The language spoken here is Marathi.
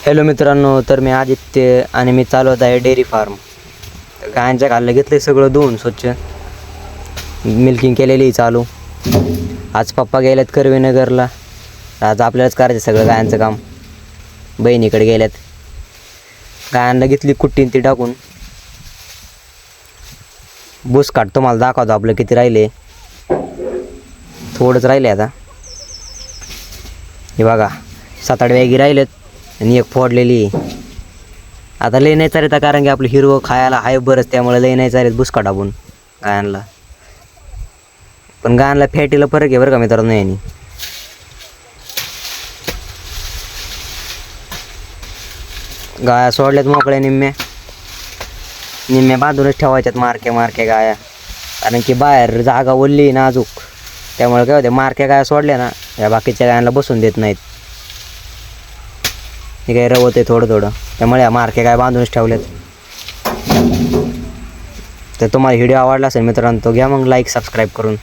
हॅलो मित्रांनो, तर मी आदित्य आणि मी चालवत आहे डेअरी फार्म. गायांच्या खाल्लं घेतलं सगळं धुवून स्वच्छ, मिल्किंग केलेली चालू. आज पप्पा गेल्यात कर्वेनगरला. आज आपल्यालाच करायचं सगळं गायांचं काम. बहिणीकडे गेल्यात. गायांना घेतली कुट्टीन ती टाकून. बूस काढतो, मला दाखवतो आपलं किती राहिले. थोडंच राहिले आता. हे बघा 7-8 बॅगी राहिलेत आणि एक फोडलेली. आता लई नाही चालत कारण की आपलं हिरवं खायला आहे बरंच, त्यामुळे लई नाही चालत बुसकाट आपण गायांना. पण गायांना फॅटीला फरक आहे बरं का मित्रांनो. यांनी गाया सोडल्यात मोकळ्या, निम्म्या बांधूनच ठेवायच्यात मारक्या गाया. कारण की बाहेर जागा ओल्ली नाजूक, त्यामुळे काय होते मारक्या गाया सोडल्या ना या बाकीच्या गायांना बसून देत नाहीत. हे काही रवत आहे थोडं, त्यामुळे या मारक्या गाय बांधूनच ठेवल्यात. तर तुम्हाला व्हिडिओ आवडला असेल मित्रांनो, तो घ्या मग लाईक सबस्क्राईब करून.